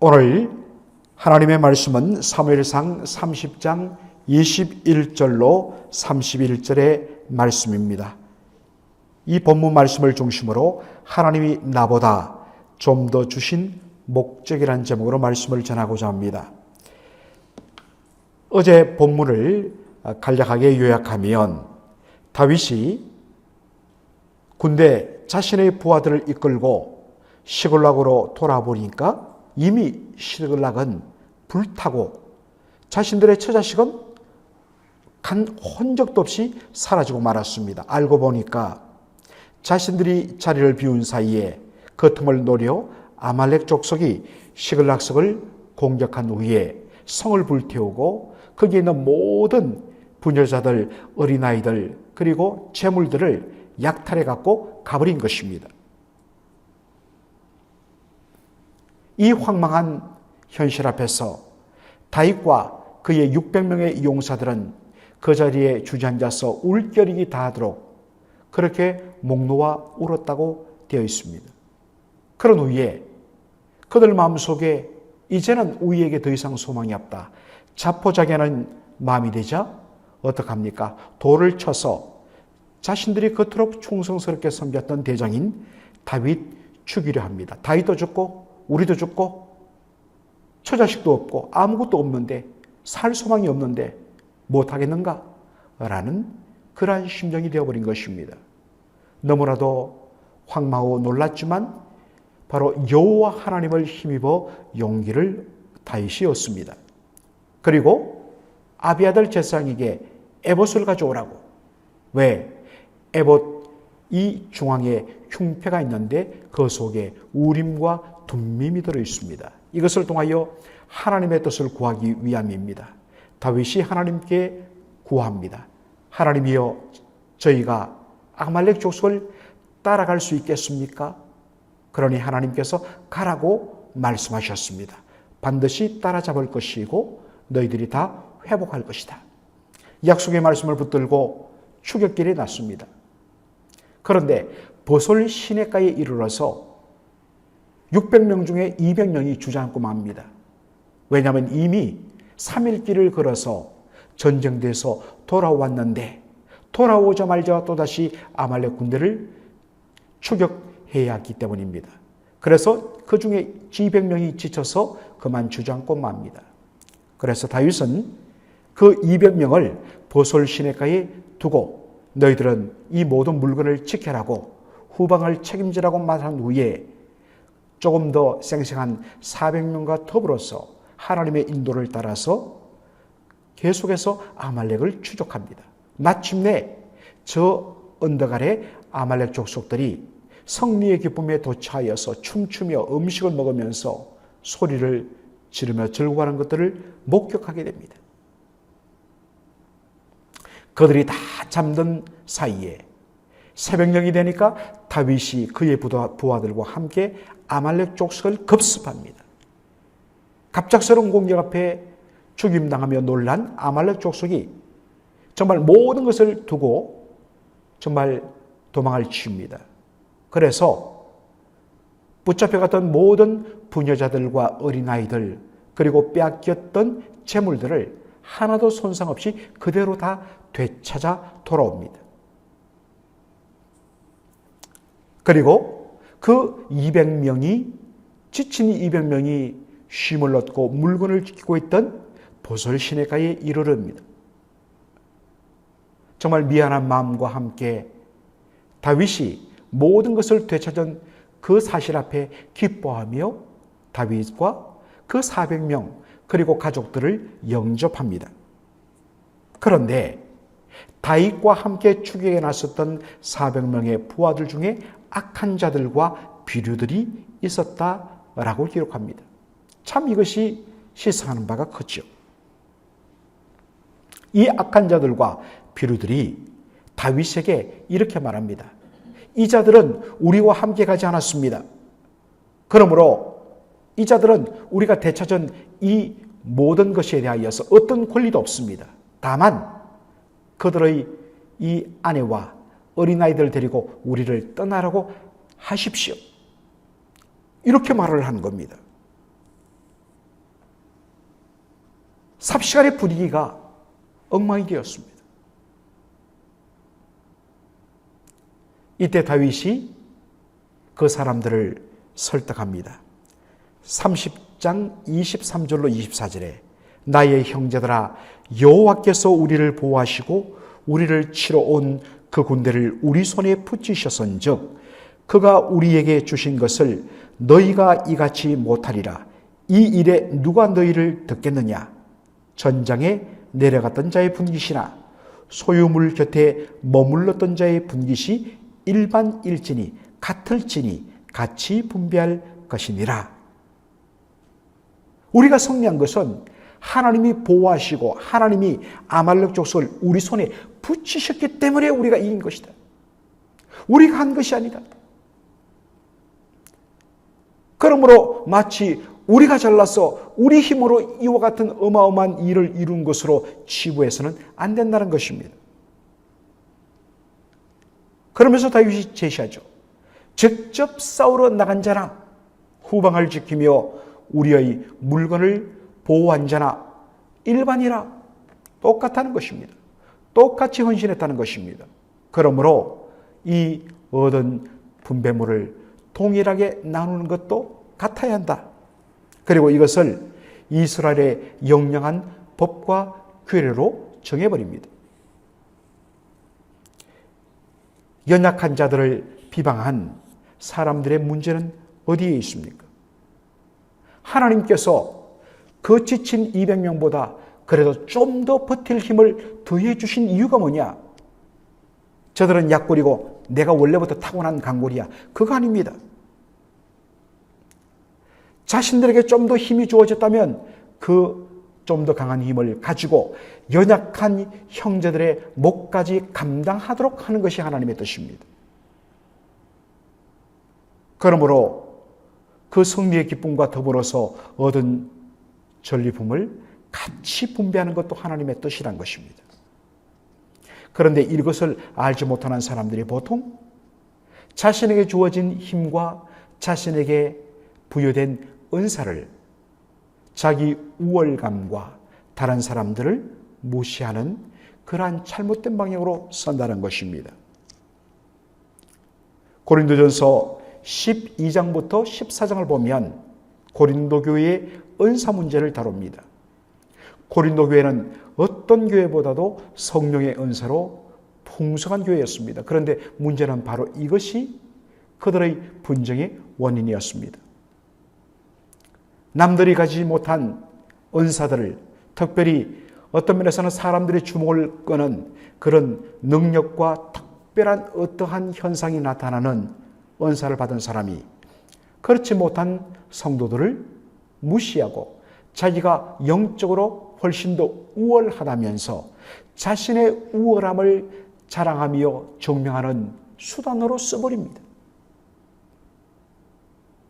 오늘 하나님의 말씀은 사무엘상 30장 21절로 31절의 말씀입니다. 이 본문 말씀을 중심으로 하나님이 나보다 좀 더 주신 목적이라는 제목으로 말씀을 전하고자 합니다. 어제 본문을 간략하게 요약하면 다윗이 군대 자신의 부하들을 이끌고 시글락으로 돌아보니까 이미 시글락은 불타고 자신들의 처자식은 간 흔적도 없이 사라지고 말았습니다. 알고 보니까 자신들이 자리를 비운 사이에 그 틈을 노려 아말렉 족속이 시글락성을 공격한 후에 성을 불태우고 거기에 있는 모든 부녀자들, 어린아이들 그리고 재물들을 약탈해 갖고 가버린 것입니다. 이 황망한 현실 앞에서 다윗과 그의 600명의 용사들은 그 자리에 주저앉아서 울겨리기 다하도록 그렇게 목 놓아 울었다고 되어 있습니다. 그런 후에 그들 마음속에 이제는 우리에게 더 이상 소망이 없다. 자포자기하는 마음이 되자 어떡합니까? 돌을 쳐서 자신들이 그토록 충성스럽게 섬겼던 대장인 다윗 죽이려 합니다. 다윗도 죽고 우리도 죽고 처자식도 없고 아무것도 없는데 살 소망이 없는데 못하겠는가? 라는 그러한 심정이 되어버린 것입니다. 너무나도 황망하고 놀랐지만 바로 여호와 하나님을 힘입어 용기를 다윗이 얻습니다. 그리고 아비아들 제사장에게 에봇을 가져오라고. 왜? 에봇 이 중앙에 흉패가 있는데 그 속에 우림과 둠밈이 들어있습니다. 이것을 통하여 하나님의 뜻을 구하기 위함입니다. 다윗이 하나님께 구합니다. 하나님이여 저희가 아말렉 족속을 따라갈 수 있겠습니까? 그러니 하나님께서 가라고 말씀하셨습니다. 반드시 따라잡을 것이고 너희들이 다 회복할 것이다. 약속의 말씀을 붙들고 추격길에 났습니다. 그런데 보솔 시내가에 이르러서 600명 중에 200명이 주저앉고 맙니다. 왜냐하면 이미 3일 길을 걸어서 전쟁돼서 돌아왔는데 돌아오자마자 또다시 아말렉 군대를 추격해야 했기 때문입니다. 그래서 그 중에 200명이 지쳐서 그만 주저앉고 맙니다. 그래서 다윗은 그 200명을 보솔 시내가에 두고 너희들은 이 모든 물건을 지켜라고 후방을 책임지라고 말한 후에 조금 더 쌩쌩한 400명과 더불어서 하나님의 인도를 따라서 계속해서 아말렉을 추적합니다. 마침내 저 언덕 아래 아말렉 족속들이 승리의 기쁨에 도취하여서 춤추며 음식을 먹으면서 소리를 지르며 즐거워하는 것들을 목격하게 됩니다. 그들이 다 잠든 사이에 새벽녘이 되니까 다윗이 그의 부하들과 함께 아말렉 족속을 급습합니다. 갑작스러운 공격 앞에 죽임당하며 놀란 아말렉 족속이 정말 모든 것을 두고 정말 도망을 칩니다. 그래서 붙잡혀갔던 모든 부녀자들과 어린아이들 그리고 빼앗겼던 재물들을 하나도 손상 없이 그대로 다 되찾아 돌아옵니다. 그리고 그 200명이 지친 200명이 쉼을 얻고 물건을 지키고 있던 보솔 시내가에 이르릅니다. 정말 미안한 마음과 함께 다윗이 모든 것을 되찾은 그 사실 앞에 기뻐하며 다윗과 그 400명 그리고 가족들을 영접합니다. 그런데 다윗과 함께 추격에 나섰던 400명의 부하들 중에 악한 자들과 비류들이 있었다라고 기록합니다. 참 이것이 시사하는 바가 크죠. 이 악한 자들과 비류들이 다윗에게 이렇게 말합니다. 이 자들은 우리와 함께 가지 않았습니다. 그러므로 이 자들은 우리가 되찾은 이 모든 것에 대하여서 어떤 권리도 없습니다. 다만 그들의 이 아내와 어린아이들 데리고 우리를 떠나라고 하십시오. 이렇게 말을 한 겁니다. 삽시간에 분위기가 엉망이 되었습니다. 이때 다윗이 그 사람들을 설득합니다. 30장 23절로 24절에 나의 형제들아 여호와께서 우리를 보호하시고 우리를 치러 온 그 군대를 우리 손에 붙이셨은즉 그가 우리에게 주신 것을 너희가 이같이 못하리라. 이 일에 누가 너희를 듣겠느냐? 전장에 내려갔던 자의 분깃이나 소유물 곁에 머물렀던 자의 분깃이 일반일지니 같을지니 같이 분배할 것이니라. 우리가 승리한 것은 하나님이 보호하시고 하나님이 아말렉 족속을 우리 손에 붙이셨기 때문에 우리가 이긴 것이다. 우리가 한 것이 아니다. 그러므로 마치 우리가 잘나서 우리 힘으로 이와 같은 어마어마한 일을 이룬 것으로 치부해서는 안 된다는 것입니다. 그러면서 다윗이 제시하죠. 직접 싸우러 나간 자나 후방을 지키며 우리의 물건을 보호한 자나 일반이나 똑같다는 것입니다. 똑같이 헌신했다는 것입니다. 그러므로 이 얻은 분배물을 동일하게 나누는 것도 같아야 한다. 그리고 이것을 이스라엘의 영영한 법과 규례로 정해버립니다. 연약한 자들을 비방한 사람들의 문제는 어디에 있습니까? 하나님께서 그 지친 200명보다 그래도 좀 더 버틸 힘을 더해 주신 이유가 뭐냐? 저들은 약골이고 내가 원래부터 타고난 강골이야. 그거 아닙니다. 자신들에게 좀 더 힘이 주어졌다면 그 좀 더 강한 힘을 가지고 연약한 형제들의 몫까지 감당하도록 하는 것이 하나님의 뜻입니다. 그러므로 그 승리의 기쁨과 더불어서 얻은 전리품을 같이 분배하는 것도 하나님의 뜻이란 것입니다. 그런데 이것을 알지 못하는 사람들이 보통 자신에게 주어진 힘과 자신에게 부여된 은사를 자기 우월감과 다른 사람들을 무시하는 그러한 잘못된 방향으로 선다는 것입니다. 고린도전서 12장부터 14장을 보면 고린도 교회의 은사 문제를 다룹니다. 고린도 교회는 어떤 교회보다도 성령의 은사로 풍성한 교회였습니다. 그런데 문제는 바로 이것이 그들의 분쟁의 원인이었습니다. 남들이 가지지 못한 은사들을, 특별히 어떤 면에서는 사람들의 주목을 끄는 그런 능력과 특별한 어떠한 현상이 나타나는 은사를 받은 사람이 그렇지 못한 성도들을 무시하고 자기가 영적으로 훨씬 더 우월하다면서 자신의 우월함을 자랑하며 증명하는 수단으로 써버립니다.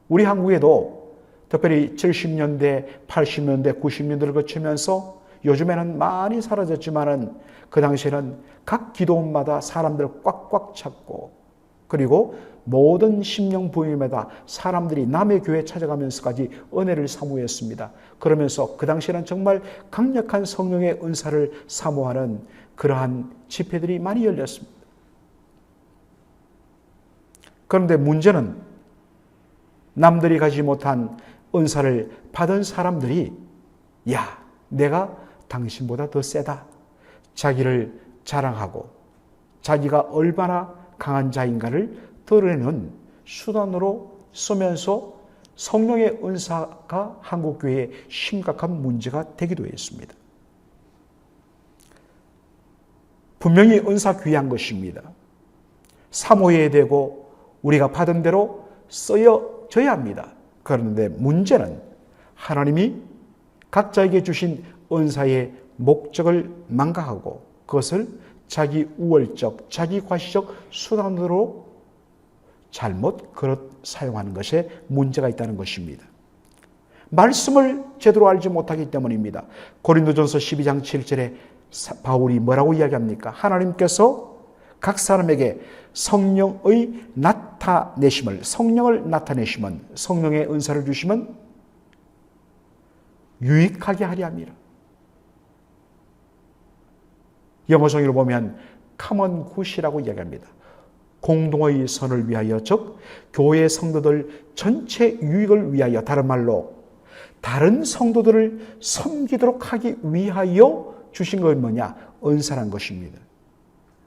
우리 한국에도 특별히 70년대, 80년대, 90년대를 거치면서 요즘에는 많이 사라졌지만은 그 당시에는 각 기도원마다 사람들을 꽉꽉 찼고 그리고 모든 심령 부임마다 사람들이 남의 교회 찾아가면서까지 은혜를 사모했습니다. 그러면서 그 당시에는 정말 강력한 성령의 은사를 사모하는 그러한 집회들이 많이 열렸습니다. 그런데 문제는 남들이 가지 못한 은사를 받은 사람들이 야, 내가 당신보다 더 세다. 자기를 자랑하고 자기가 얼마나 강한 자인가를 드러내는 수단으로 쓰면서 성령의 은사가 한국교회에 심각한 문제가 되기도 했습니다. 분명히 은사 귀한 것입니다. 사모해야 되고 우리가 받은 대로 쓰여져야 합니다. 그런데 문제는 하나님이 각자에게 주신 은사의 목적을 망각하고 그것을 자기 우월적, 자기 과시적 수단으로 잘못 사용하는 것에 문제가 있다는 것입니다. 말씀을 제대로 알지 못하기 때문입니다. 고린도전서 12장 7절에 바울이 뭐라고 이야기합니까? 하나님께서 각 사람에게 성령의 나타내심을, 성령을 나타내시면, 성령의 은사를 주시면 유익하게 하려 함이라. 영어 성경을 보면 common good이라고 이야기합니다. 공동의 선을 위하여, 즉 교회 성도들 전체 유익을 위하여, 다른 말로 다른 성도들을 섬기도록 하기 위하여 주신 건 뭐냐? 은사란 것입니다.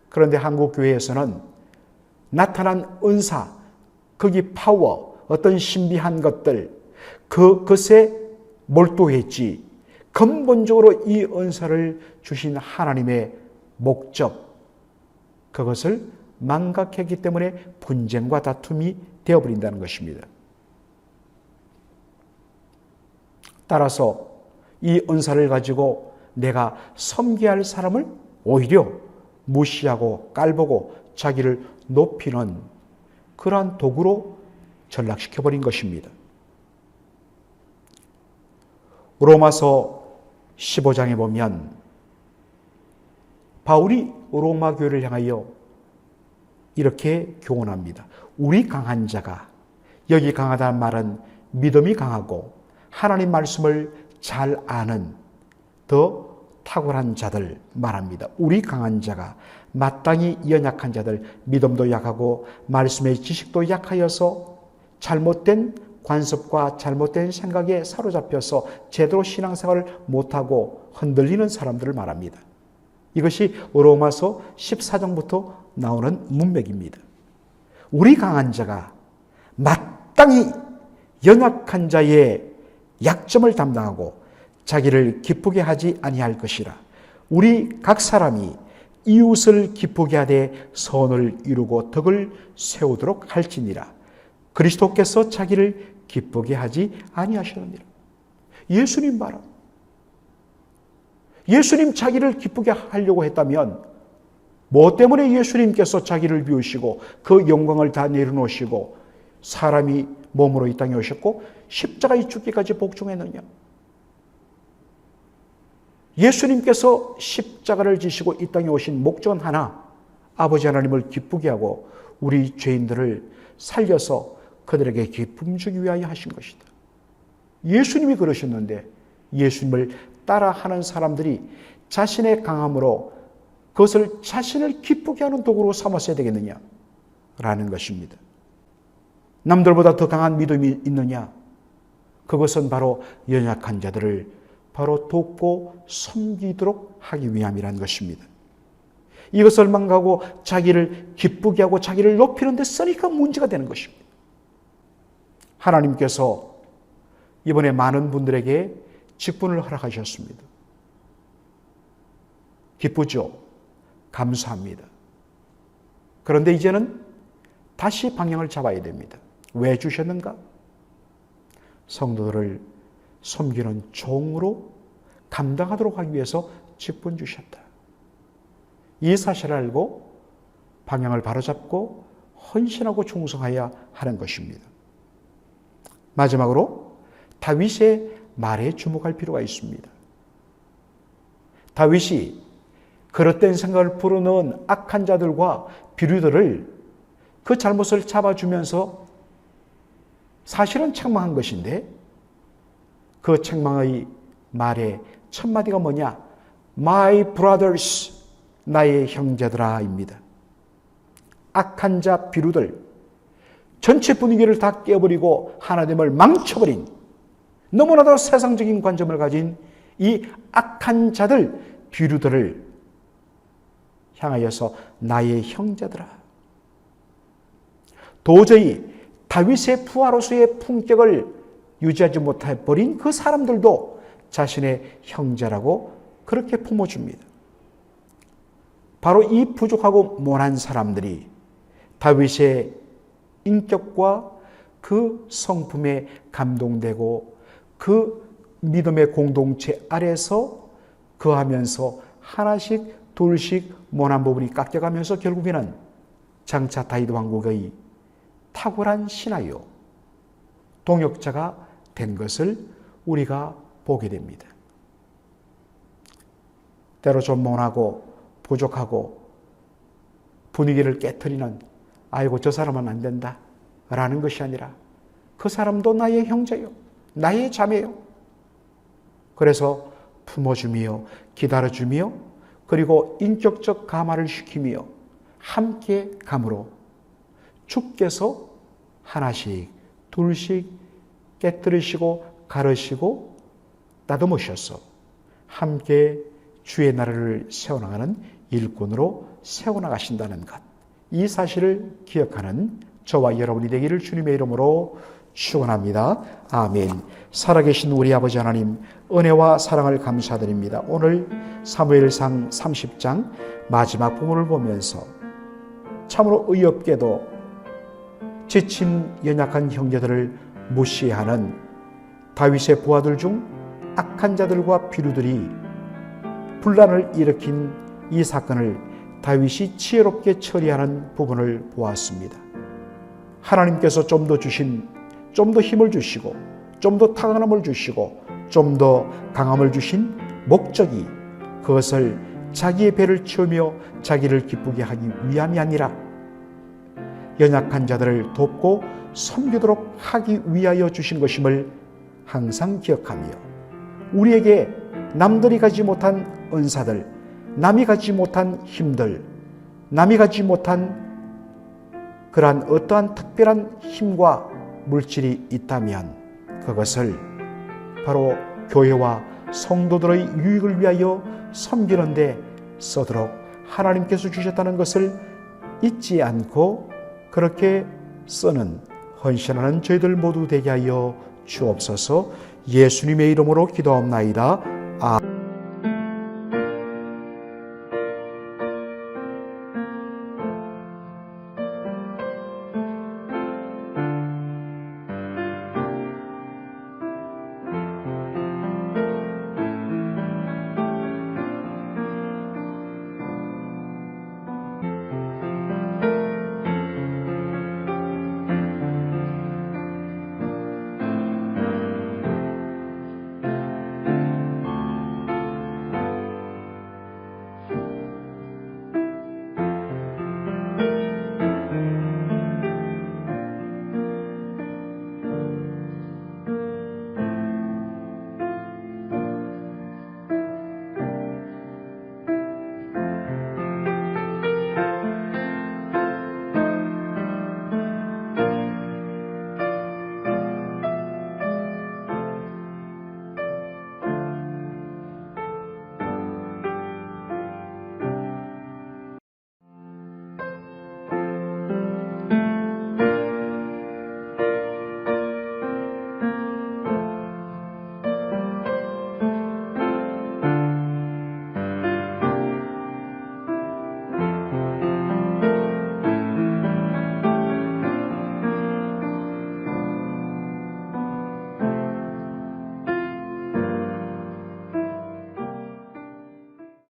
그런데 한국 교회에서는 나타난 은사, 거기 파워, 어떤 신비한 것들, 그것에 몰두했지 근본적으로 이 은사를 주신 하나님의 목적, 그것을 망각했기 때문에 분쟁과 다툼이 되어버린다는 것입니다. 따라서 이 은사를 가지고 내가 섬겨야 할 사람을 오히려 무시하고 깔보고 자기를 높이는 그러한 도구로 전락시켜버린 것입니다. 로마서 15장에 보면 바울이 로마 교회를 향하여 이렇게 교훈합니다. 우리 강한 자가, 여기 강하다는 말은 믿음이 강하고 하나님 말씀을 잘 아는 더 탁월한 자들 말합니다. 우리 강한 자가 마땅히 연약한 자들, 믿음도 약하고 말씀의 지식도 약하여서 잘못된 관습과 잘못된 생각에 사로잡혀서 제대로 신앙생활을 못하고 흔들리는 사람들을 말합니다. 이것이 로마서 14장부터 나오는 문맥입니다. 우리 강한 자가 마땅히 연약한 자의 약점을 담당하고 자기를 기쁘게 하지 아니할 것이라. 우리 각 사람이 이웃을 기쁘게 하되 선을 이루고 덕을 세우도록 할지니라. 그리스도께서 자기를 기쁘게 하지 아니하시느니라. 예수님 봐라. 예수님 자기를 기쁘게 하려고 했다면 뭐 때문에 예수님께서 자기를 비우시고 그 영광을 다 내려놓으시고 사람이 몸으로 이 땅에 오셨고 십자가에 죽기까지 복종했느냐? 예수님께서 십자가를 지시고 이 땅에 오신 목적은 하나, 아버지 하나님을 기쁘게 하고 우리 죄인들을 살려서 그들에게 기쁨 주기 위하여 하신 것이다. 예수님이 그러셨는데 예수님을 따라하는 사람들이 자신의 강함으로 그것을 자신을 기쁘게 하는 도구로 삼았어야 되겠느냐? 라는 것입니다. 남들보다 더 강한 믿음이 있느냐? 그것은 바로 연약한 자들을 바로 돕고 섬기도록 하기 위함이라는 것입니다. 이것을 망가고 자기를 기쁘게 하고 자기를 높이는 데 쓰니까 문제가 되는 것입니다. 하나님께서 이번에 많은 분들에게 직분을 허락하셨습니다. 기쁘죠? 감사합니다. 그런데 이제는 다시 방향을 잡아야 됩니다. 왜 주셨는가? 성도들을 섬기는 종으로 감당하도록 하기 위해서 직분 주셨다. 이 사실을 알고 방향을 바로잡고 헌신하고 충성해야 하는 것입니다. 마지막으로 다윗의 말에 주목할 필요가 있습니다. 다윗이 그릇된 생각을 불어넣은 악한 자들과 비류들을 그 잘못을 잡아주면서 사실은 책망한 것인데 그 책망의 말의 첫 마디가 뭐냐? My brothers, 나의 형제들아 입니다. 악한 자 비류들, 전체 분위기를 다 깨버리고 하나님을 망쳐버린 너무나도 세상적인 관점을 가진 이 악한 자들, 비류들을 향하여서 나의 형제들아. 도저히 다윗의 부하로서의 품격을 유지하지 못해버린 그 사람들도 자신의 형제라고 그렇게 품어줍니다. 바로 이 부족하고 모난 사람들이 다윗의 인격과 그 성품에 감동되고 그 믿음의 공동체 아래서 거하면서 하나씩 둘씩 모난 부분이 깎여가면서 결국에는 장차 다윗 왕국의 탁월한 신하요 동역자가 된 것을 우리가 보게 됩니다. 때로 좀 모나고 부족하고 분위기를 깨트리는 아이고 저 사람은 안 된다 라는 것이 아니라 그 사람도 나의 형제요 나의 자매요. 그래서 품어주며 기다려주며 그리고 인격적 감화를 시키며 함께 감으로 주께서 하나씩 둘씩 깨뜨리시고 가르시고 다듬으셔서 함께 주의 나라를 세워나가는 일꾼으로 세워나가신다는 것, 이 사실을 기억하는 저와 여러분이 되기를 주님의 이름으로 축원합니다. 아멘. 살아계신 우리 아버지 하나님, 은혜와 사랑을 감사드립니다. 오늘 사무엘상 30장 마지막 부분을 보면서 참으로 의롭게도 지친 연약한 형제들을 무시하는 다윗의 부하들 중 악한 자들과 비류들이 분란을 일으킨 이 사건을 다윗이 지혜롭게 처리하는 부분을 보았습니다. 하나님께서 좀 더 힘을 주시고 좀 더 탁월함을 주시고 좀 더 강함을 주신 목적이 그것을 자기의 배를 채우며 자기를 기쁘게 하기 위함이 아니라 연약한 자들을 돕고 섬기도록 하기 위하여 주신 것임을 항상 기억하며 우리에게 남들이 가지 못한 은사들, 남이 가지 못한 힘들, 남이 가지 못한 그러한 어떠한 특별한 힘과 물질이 있다면 그것을 바로 교회와 성도들의 유익을 위하여 섬기는 데 쓰도록 하나님께서 주셨다는 것을 잊지 않고 그렇게 쓰는 헌신하는 저희들 모두 되게 하여 주옵소서. 예수님의 이름으로 기도하옵나이다. 아멘.